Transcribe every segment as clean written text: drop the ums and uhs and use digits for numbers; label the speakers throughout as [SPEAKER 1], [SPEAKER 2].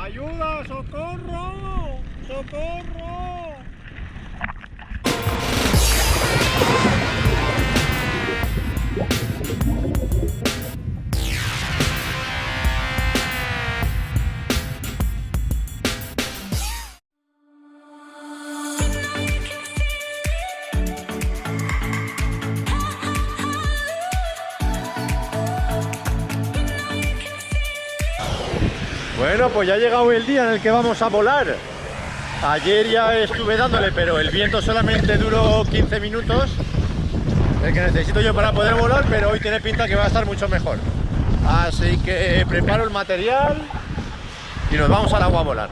[SPEAKER 1] ¡Ayuda! ¡Socorro! ¡Socorro! Bueno, pues ya ha llegado el día en el que vamos a volar. Ayer ya estuve dándole, pero el viento solamente duró 15 minutos, el que necesito yo para poder volar, pero hoy tiene pinta que va a estar mucho mejor. Así que preparo el material y nos vamos al agua a volar.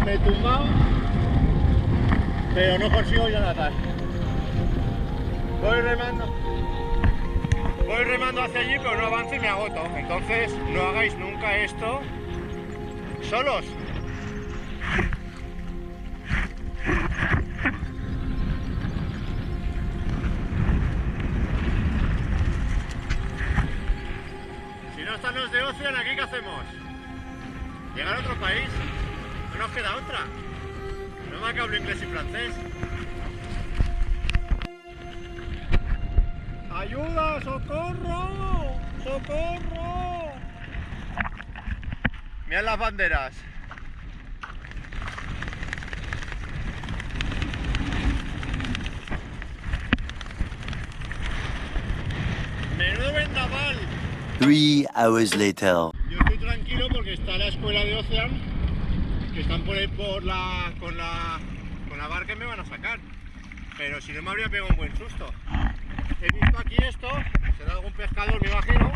[SPEAKER 1] quedarme tumbado, pero no consigo ir a nadar. Voy remando hacia allí, pero no avanzo y me agoto. Entonces no hagáis nunca esto solos. Si no están los de Ocean, ¿aquí qué hacemos? ¿Llegar a otro país? No nos queda otra. No me hablo inglés y francés. ¡Ayuda! ¡Socorro! ¡Socorro! Mirad las banderas. ¡Menudo vendaval!
[SPEAKER 2] 3 hours later.
[SPEAKER 1] Yo estoy tranquilo porque está la escuela de Ocean, que están por ahí con la barca y me van a sacar. Pero si no me habría pegado un buen susto. He visto aquí esto, será algún pescador, me imagino.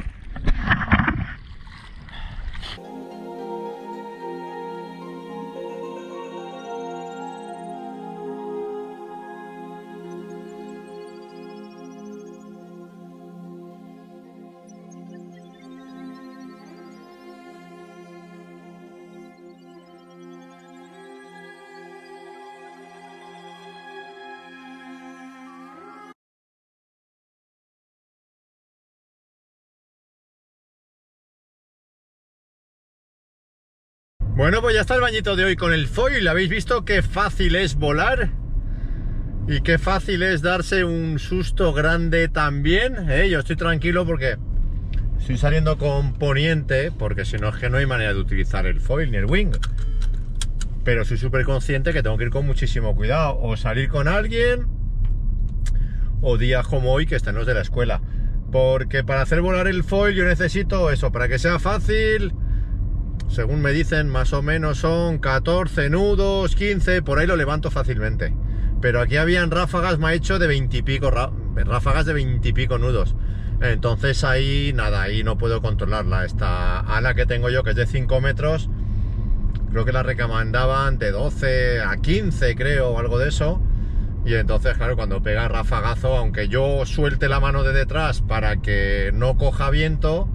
[SPEAKER 1] Bueno, pues ya está el bañito de hoy con el foil. ¿Habéis visto qué fácil es volar? Y qué fácil es darse un susto grande también. Yo estoy tranquilo porque estoy saliendo con poniente, porque si no es que no hay manera de utilizar el foil ni el wing. Pero soy súper consciente que tengo que ir con muchísimo cuidado. O salir con alguien, o días como hoy que están los de la escuela. Porque para hacer volar el foil yo necesito eso, para que sea fácil. Según me dicen, más o menos son 14 nudos, 15, por ahí lo levanto fácilmente. Pero aquí habían ráfagas, me ha hecho de 20 y pico, ráfagas de 20 y pico nudos. Entonces ahí nada, ahí no puedo controlarla. Esta ala que tengo yo, que es de 5 metros, creo que la recomendaban de 12 a 15, creo, o algo de eso. Y entonces, claro, cuando pega rafagazo, aunque yo suelte la mano de detrás para que no coja viento,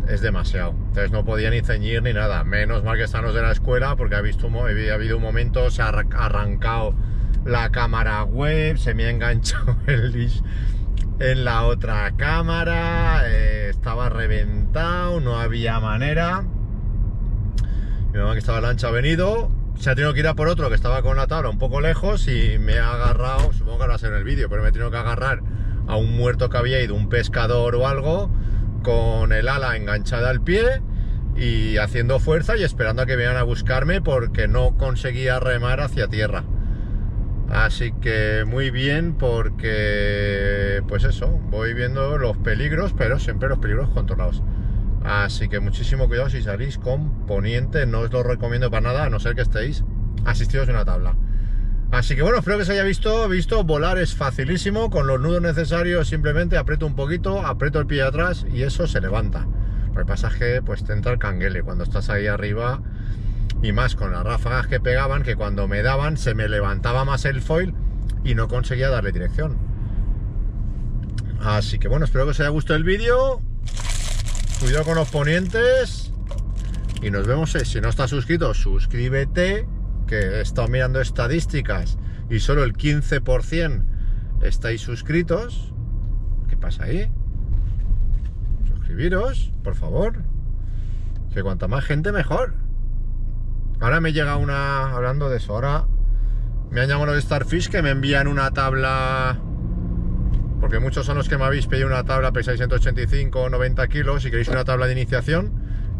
[SPEAKER 1] es demasiado. Entonces no podía ni ceñir ni nada. Menos mal que están los de la escuela, porque ha habido un momento, se ha arrancado la cámara web, se me ha enganchado el leash en la otra cámara, estaba reventado, no había manera. Mi mamá, que estaba en lancha, ha venido, se ha tenido que ir a por otro que estaba con la tabla un poco lejos y me ha agarrado, supongo que ahora va a en el vídeo, pero me he tenido que agarrar a un muerto que había ido, un pescador o algo, con el ala enganchada al pie y haciendo fuerza y esperando a que vengan a buscarme porque no conseguía remar hacia tierra. Así que muy bien, porque pues eso, voy viendo los peligros, pero siempre los peligros controlados. Así que muchísimo cuidado si salís con poniente, no os lo recomiendo para nada, a no ser que estéis asistidos de una tabla. Así que bueno, espero que se haya visto. Volar es facilísimo, con los nudos necesarios simplemente aprieto un poquito, aprieto el pie atrás y eso se levanta. Lo que pasa es que pues te entra el canguele cuando estás ahí arriba, y más con las ráfagas que pegaban, que cuando me daban se me levantaba más el foil y no conseguía darle dirección. Así que bueno, espero que os haya gustado el vídeo. Cuidado con los ponientes y nos vemos. Si no estás suscrito, suscríbete, que he estado mirando estadísticas y solo el 15% estáis suscritos. ¿Qué pasa ahí? Suscribiros, por favor, que cuanta más gente mejor. Ahora me llega una, hablando de eso, ahora me han llamado los Starfish, que me envían una tabla, porque muchos son los que me habéis pedido una tabla, pesáis 185 o 90 kilos y queréis una tabla de iniciación,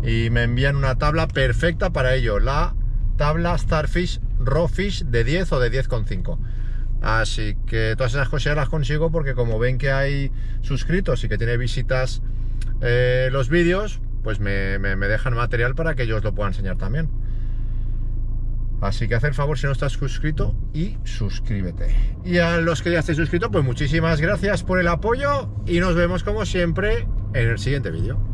[SPEAKER 1] y me envían una tabla perfecta para ello, la tabla Starfish Raw Fish de 10 o de 10,5. Así que todas esas cosas las consigo porque como ven que hay suscritos y que tiene visitas los vídeos, pues me dejan material para que yo os lo pueda enseñar también. Así que haz el favor, si no estás suscrito, y suscríbete. Y a los que ya estéis suscritos, pues muchísimas gracias por el apoyo y nos vemos como siempre en el siguiente vídeo.